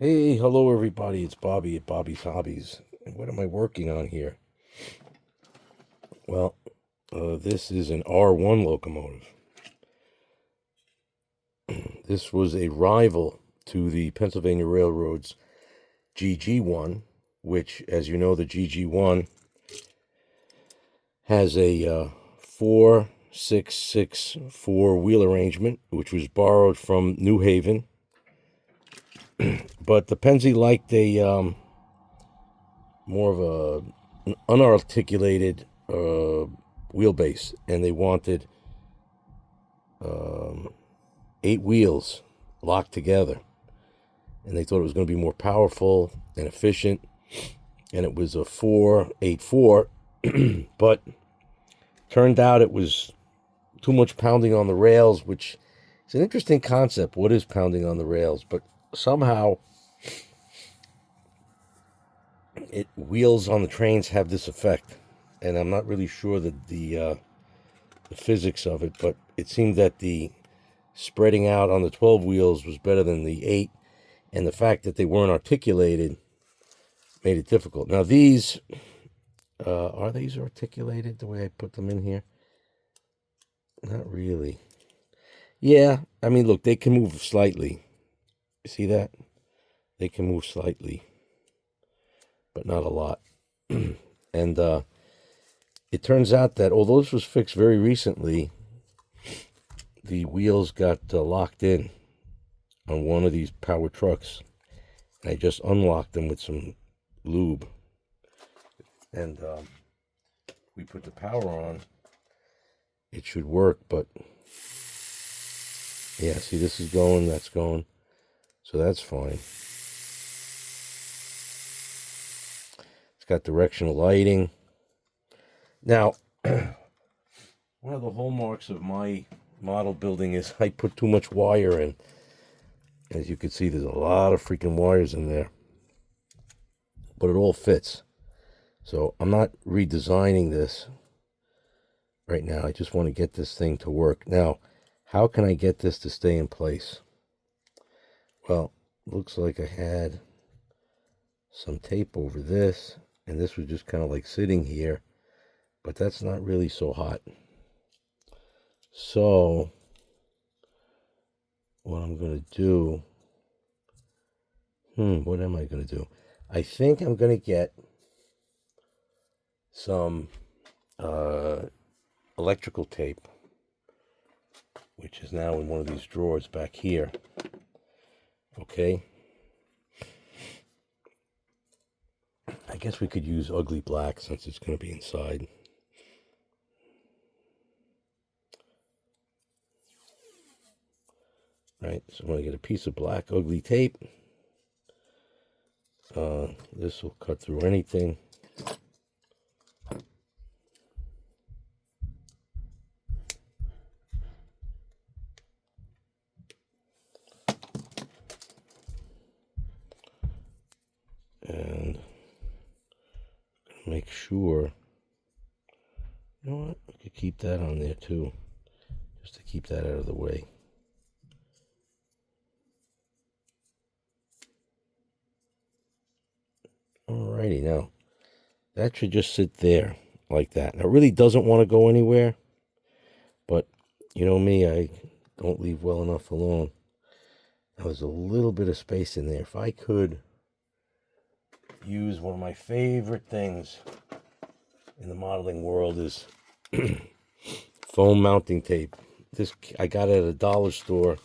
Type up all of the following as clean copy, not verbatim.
Hey, hello everybody. It's Bobby at Bobby's Hobbies. And what am I working on here? Well, this is an R-1 locomotive. This was a rival to the Pennsylvania Railroad's GG1, which, as you know, the GG1 has a 4-6-6 four-wheel arrangement, which was borrowed from New Haven. But the Pennsy liked a more of an unarticulated wheelbase, and they wanted 8 wheels locked together, and they thought it was going to be more powerful and efficient, and it was a 4-8-4, but turned out it was too much pounding on the rails, which is an interesting concept. What is pounding on the rails? But somehow wheels on the trains have this effect, and I'm not really sure that the physics of it, but it seemed that the spreading out on the 12 wheels was better than the 8, and the fact that they weren't articulated made it difficult. Now these, are these articulated the way I put them in here? Not really. Yeah, I mean, look, they can move slightly. See that? They can move slightly, but not a lot. And it turns out that although this was fixed very recently, the wheels got locked in on one of these power trucks. And I just unlocked them with some lube. And we put the power on. It should work, but yeah, see, this is going, that's going. So that's fine. It's got directional lighting. Now, one of the hallmarks of my model building is I put too much wire in. As you can see, there's a lot of freaking wires in there. But it all fits. So I'm not redesigning this right now. I just want to get this thing to work. Now, how can I get this to stay in place? Well, looks like I had some tape over this, and this was just kind of like sitting here, but that's not really so hot. So what I'm going to do, what am I going to do? I think I'm going to get some electrical tape, which is now in one of these drawers back here. Okay. I guess we could use ugly black since it's going to be inside. Right, so I'm going to get a piece of black ugly tape. This will cut through anything. And make sure, you know what, I could keep that on there too, just to keep that out of the way. Alrighty, now that should just sit there like that. Now it really doesn't want to go anywhere, but you know me, I don't leave well enough alone. Now there's a little bit of space in there. If I could use one of my favorite things in the modeling world is foam mounting tape. This I got it at a dollar store.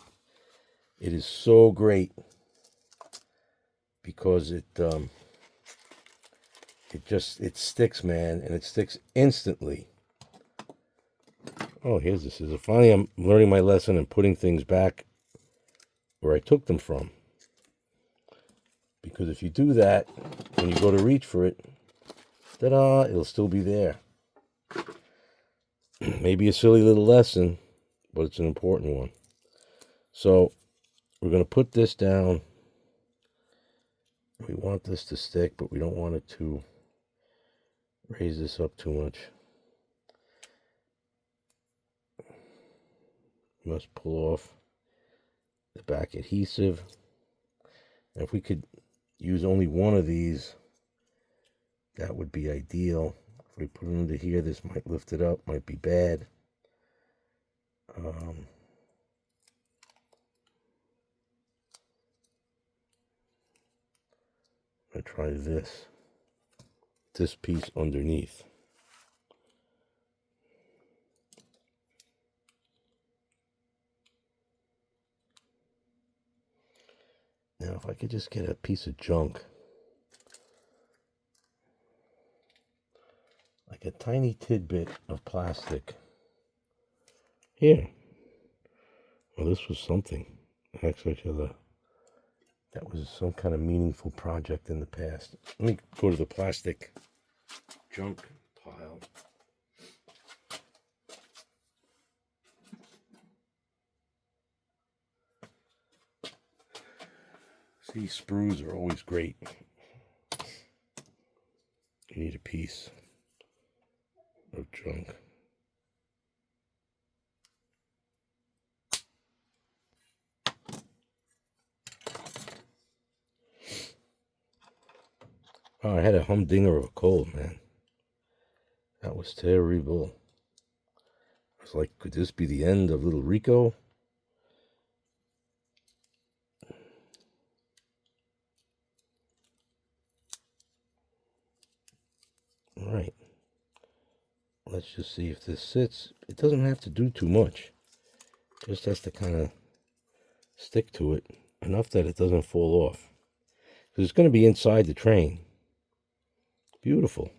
It is so great because it sticks, man, and it sticks instantly. Oh, here's the scissor. Finally, I'm learning my lesson and putting things back where I took them from. Because if you do that, when you go to reach for it, ta-da, it'll still be there. Maybe a silly little lesson, but it's an important one. So we're going to put this down. We want this to stick, but we don't want it to raise this up too much. Must pull off the back adhesive. If we could use only one of these, that would be ideal. If we put it under here, this might lift it up, might be bad. I'm going to try this piece underneath. Now, if I could just get a piece of junk, like a tiny tidbit of plastic. Here. Well, this was something. Actually, that was some kind of meaningful project in the past. Let me go to the plastic junk pile. See, sprues are always great. You need a piece of junk. Oh, I had a humdinger of a cold, man. That was terrible. I was like, could this be the end of little Rico? All right. Let's just see if this sits. It doesn't have to do too much. Just has to kind of stick to it enough that it doesn't fall off. Because it's going to be inside the train. Beautiful.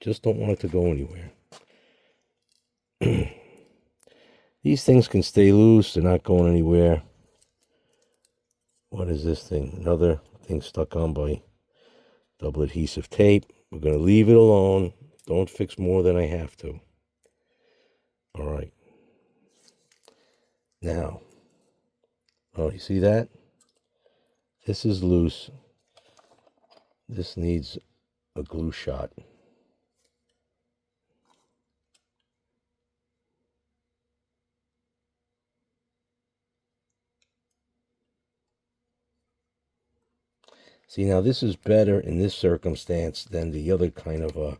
Just don't want it to go anywhere. These things can stay loose. They're not going anywhere. What is this thing? Another thing stuck on by double adhesive tape. We're going to leave it alone. Don't fix more than I have to. All right. Now, oh, you see that? This is loose. This needs a glue shot. See, now this is better in this circumstance than the other kind of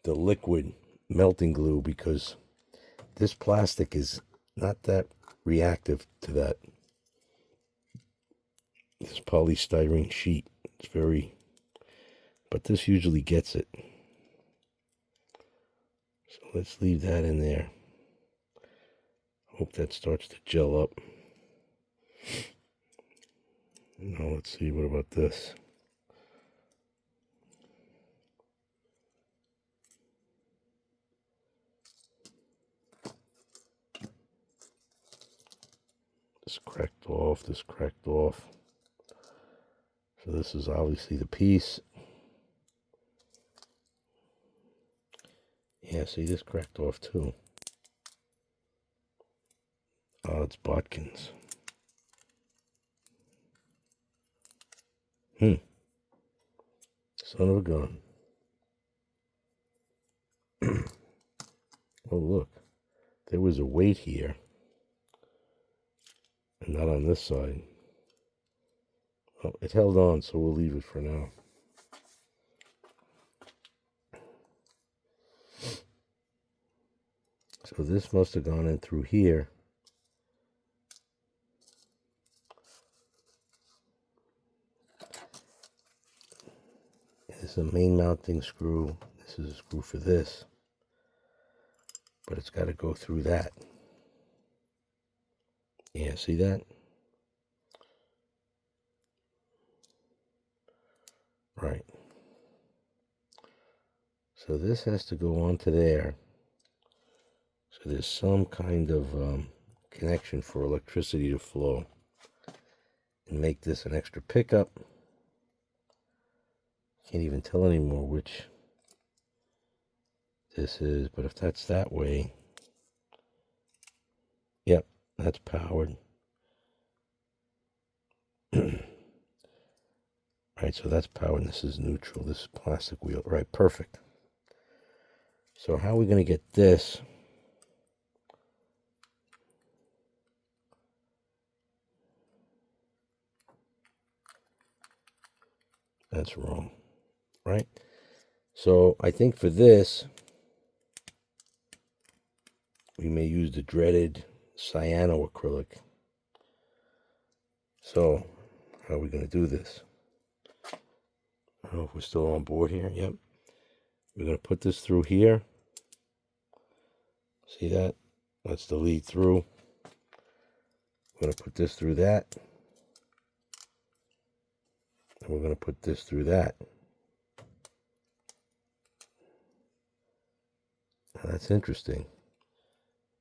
the liquid melting glue, because this plastic is not that reactive to that. This polystyrene sheet, it's very, but this usually gets it. So let's leave that in there. Hope that starts to gel up. Now let's see, what about this? This cracked off, this cracked off. So this is obviously the piece. Yeah, see, this cracked off too. Oh, it's Botkins. Son of a gun. Oh, look. There was a weight here. And not on this side. Oh, it held on, so we'll leave it for now. So this must have gone in through here. This is a main mounting screw. This is a screw for this. But it's got to go through that. Yeah, see that? Right. So this has to go onto there. So there's some kind of connection for electricity to flow. And make this an extra pickup. Can't even tell anymore which this is, but if that's that way, yep, that's powered. Right, so that's powered, and this is neutral. This is plastic wheel. Right, perfect. So how are we going to get this? That's wrong, right? So I think for this, we may use the dreaded cyano acrylic. So how are we going to do this? I don't know if we're still on board here. Yep. We're going to put this through here. See that? That's the lead through. We're going to put this through that. And we're going to put this through that. Now that's interesting.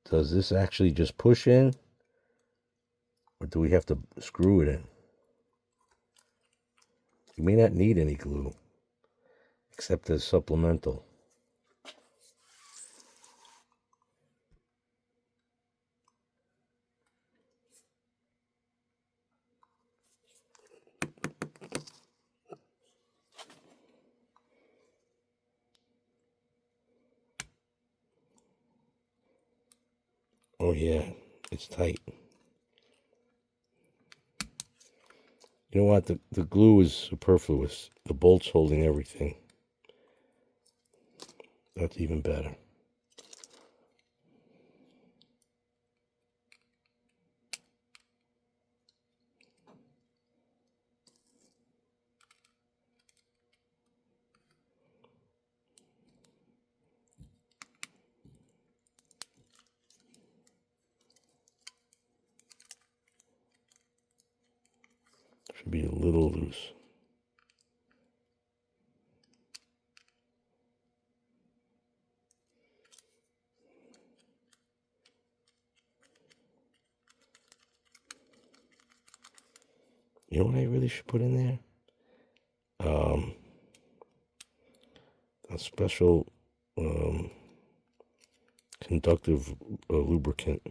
Does this actually just push in? Or do we have to screw it in? You may not need any glue, except as supplemental. Oh yeah, it's tight. You know what? The glue is superfluous. The bolt's holding everything. That's even better. Should be a little loose. You know what I really should put in there? A special conductive lubricant. I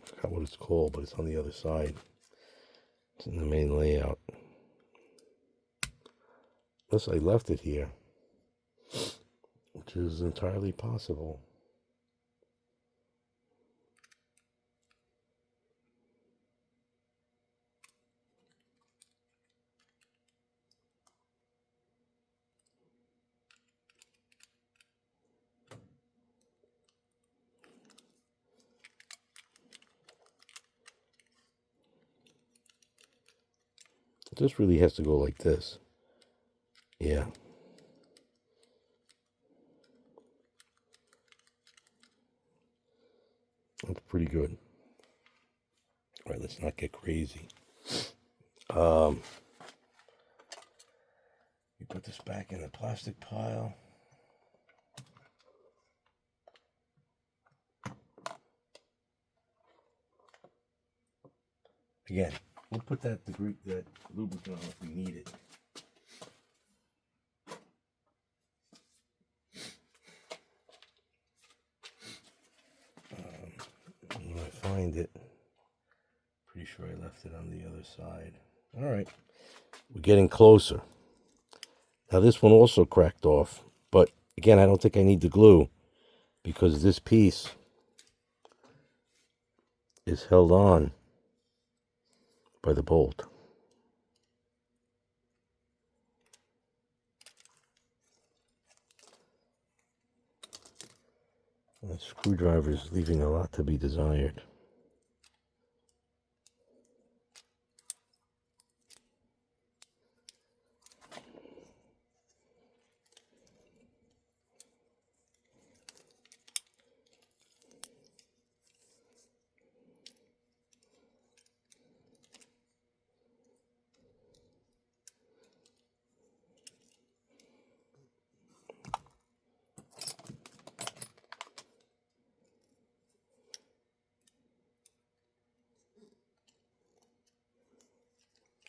forgot what it's called, but it's on the other side. It's in the main layout. Unless I left it here, which is entirely possible. This really has to go like this. Yeah. That's pretty good. All right, let's not get crazy. You put this back in the plastic pile. Again, we'll put that lubricant on if we need it. When I find it, pretty sure I left it on the other side. All right, we're getting closer. Now this one also cracked off, but again, I don't think I need the glue because this piece is held on by the bolt. The screwdriver is leaving a lot to be desired.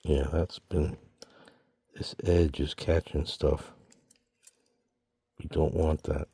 Yeah, this edge is catching stuff. We don't want that.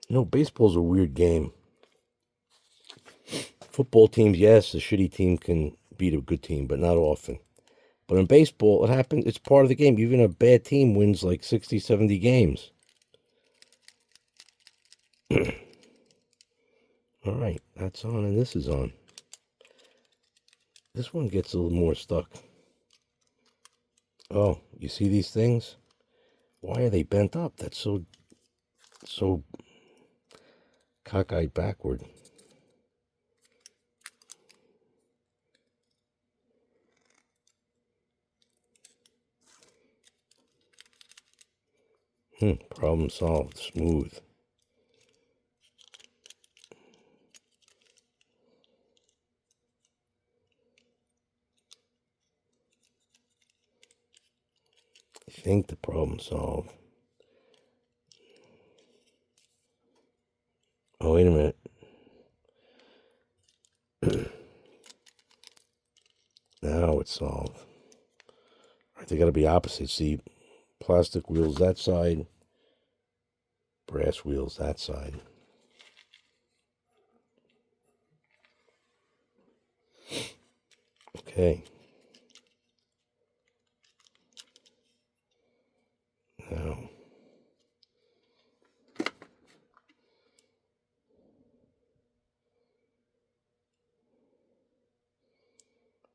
You know, baseball's a weird game. Football teams, yes, a shitty team can beat a good team, but not often. But in baseball, it happens. It's part of the game. Even a bad team wins like 60, 70 games. All right, that's on, and this is on. This one gets a little more stuck. Oh, you see these things? Why are they bent up? That's so cockeyed backward. Problem solved. Smooth. I think the problem solved. Oh, wait a minute. Now it's solved. All right, they got to be opposite. See, plastic wheels that side, brass wheels that side. Okay. Now.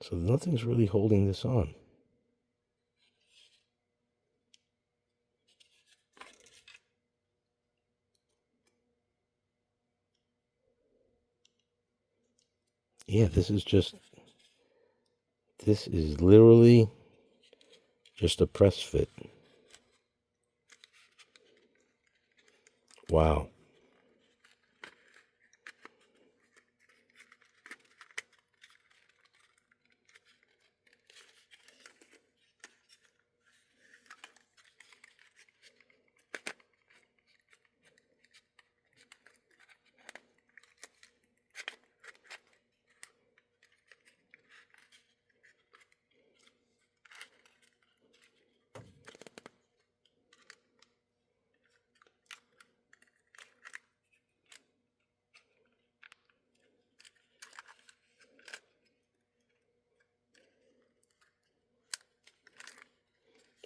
So nothing's really holding this on. Yeah, this is literally just a press fit. Wow.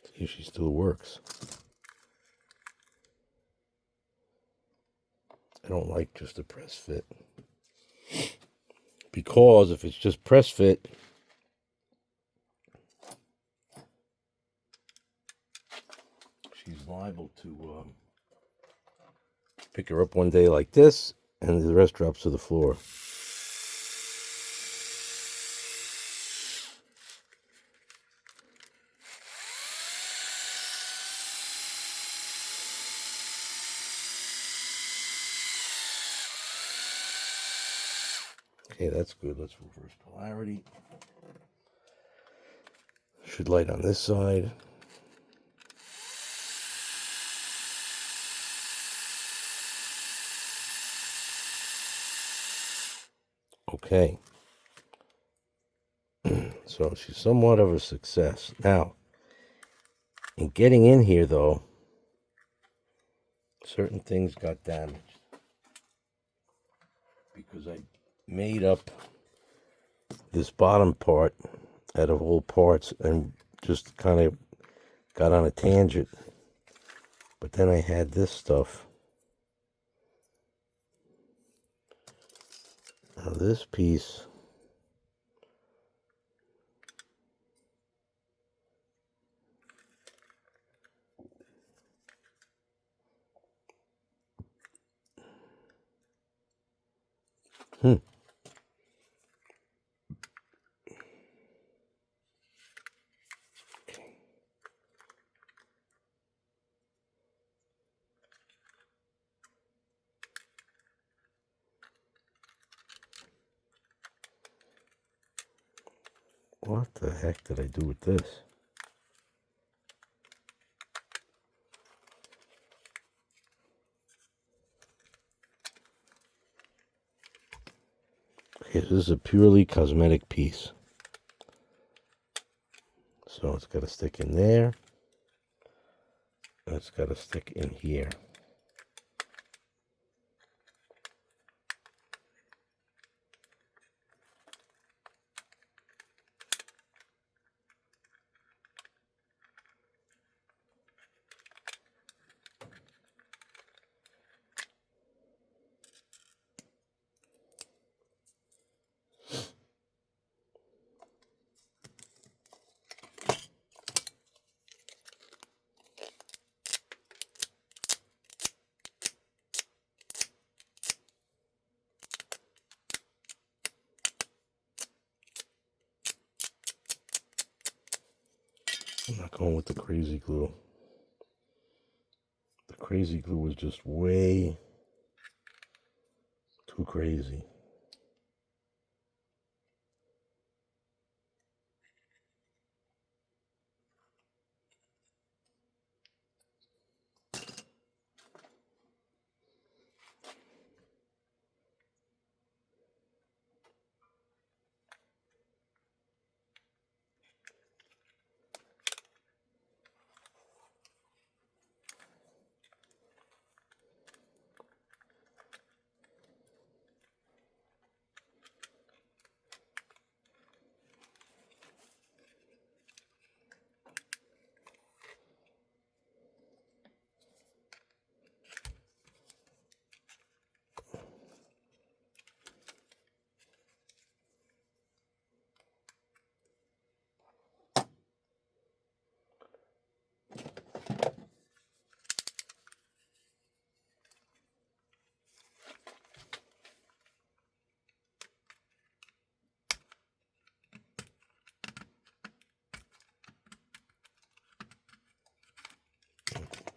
See if she still works. I don't like just a press fit. Because if it's just press fit, she's liable to pick her up one day like this, and the rest drops to the floor. Okay, that's good. Let's reverse polarity. Should light on this side. Okay. So she's somewhat of a success. Now, in getting in here, though, certain things got damaged. Because I made up this bottom part out of old parts and just kind of got on a tangent. But then I had this stuff. Now this piece Okay. What the heck did I do with this? Okay, this is a purely cosmetic piece. So it's got to stick in there. And it's got to stick in here. I'm not going with the crazy glue. The crazy glue was just way too crazy.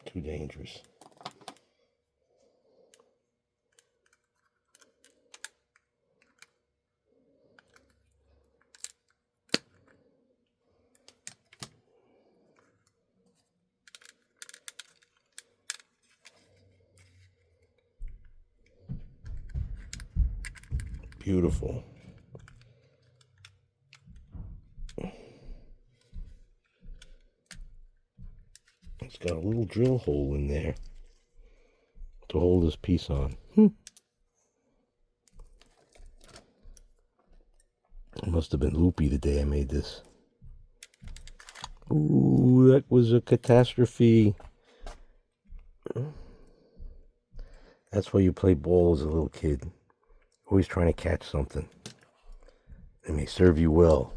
Too dangerous. Beautiful. It's got a little drill hole in there to hold this piece on. It must have been loopy the day I made this. Ooh, that was a catastrophe. That's why you play ball as a little kid. Always trying to catch something. It may serve you well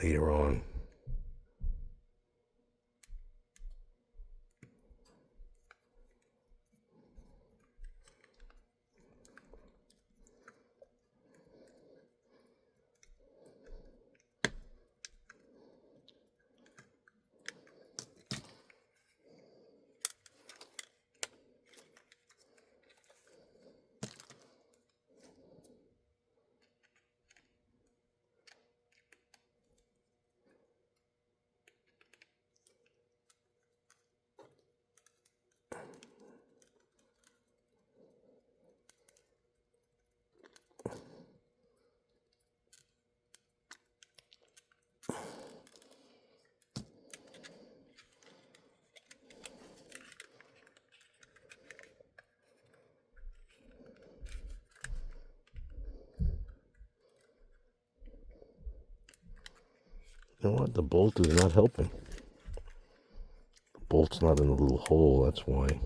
later on. You know what? The bolt is not helping. The bolt's not in the little hole, that's why.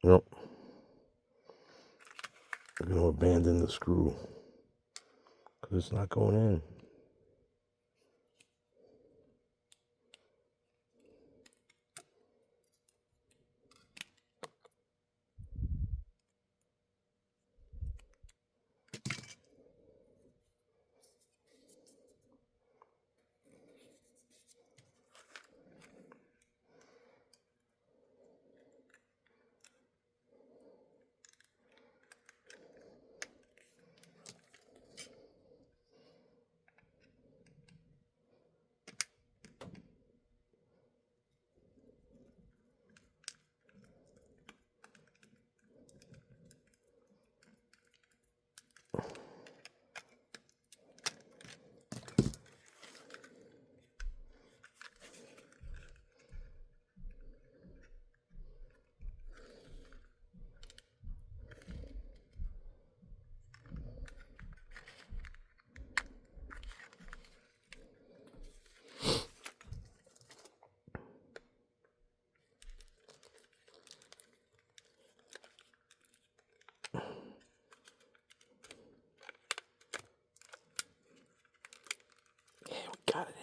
Nope. I'm going to abandon the screw because it's not going in. got it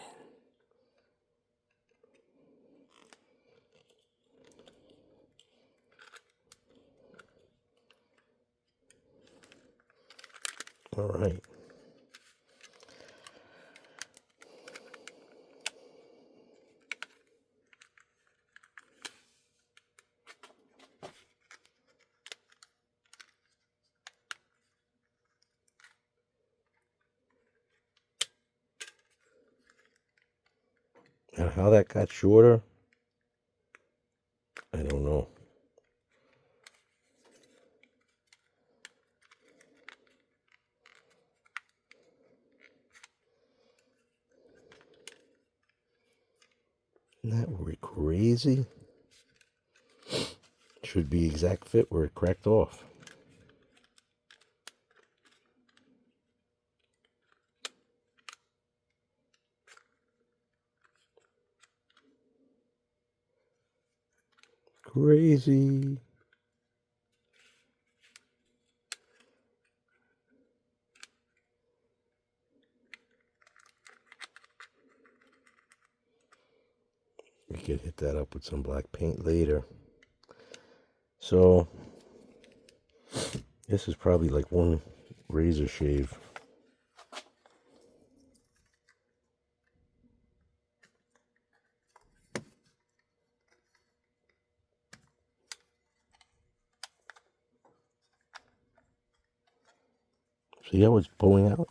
in. All right. And how that got shorter, I don't know. Isn't that crazy? Should be exact fit where it cracked off. Crazy. We could hit that up with some black paint later. So this is probably like one razor shave. See how it's pulling out?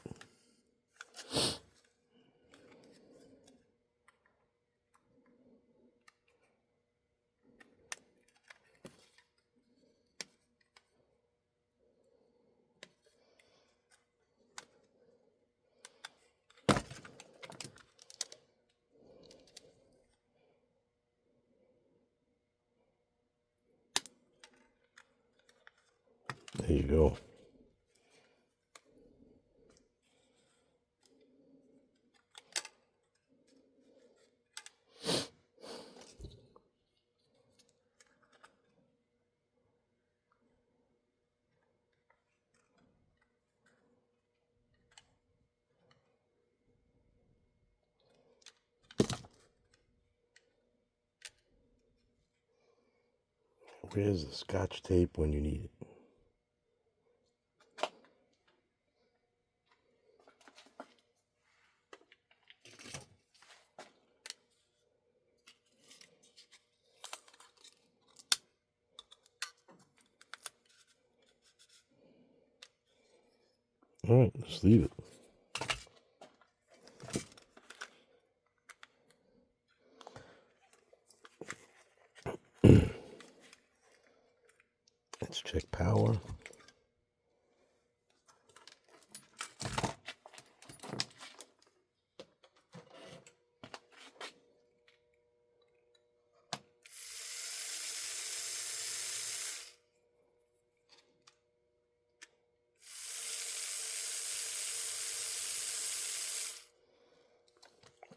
There you go. Where's the Scotch tape when you need it? All right, let's leave it. Let's check power.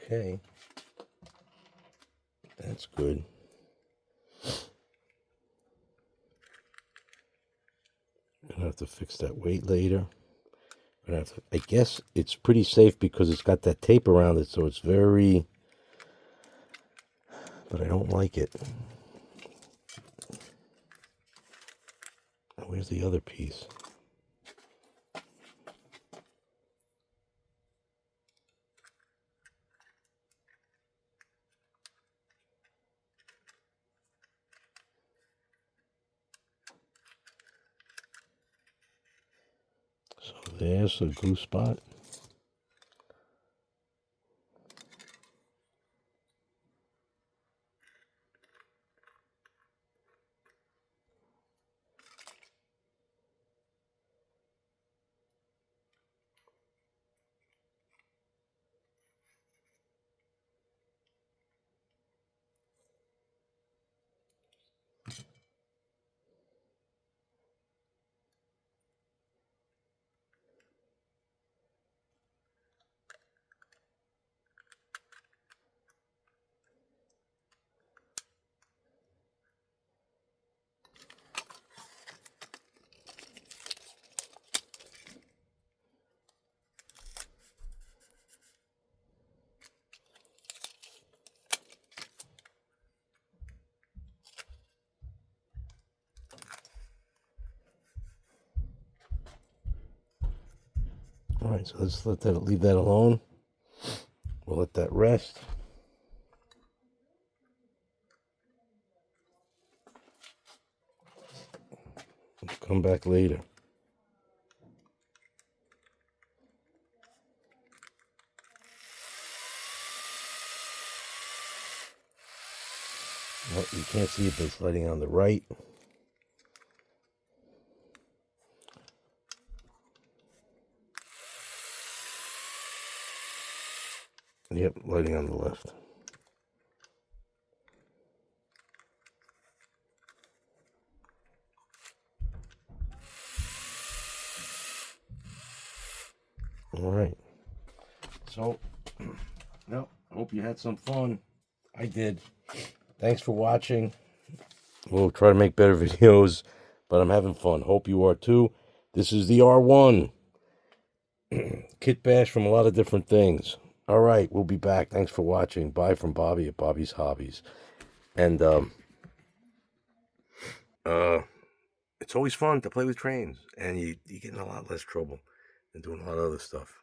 Okay, that's good. I'm gonna have to fix that weight later. I guess it's pretty safe because it's got that tape around it, so it's very, but I don't like it. Now, where's the other piece? So there's the glue spot. All right, so let's leave that alone. We'll let that rest. We'll come back later. Well, you can't see it, but it's lighting on the right. Yep, lighting on the left. All right. So, well, hope you had some fun. I did. Thanks for watching. We'll try to make better videos, but I'm having fun. Hope you are too. This is the R-1 kit bash from a lot of different things. All right, we'll be back. Thanks for watching. Bye from Bobby at Bobby's Hobbies. And it's always fun to play with trains, and you get in a lot less trouble than doing a lot of other stuff.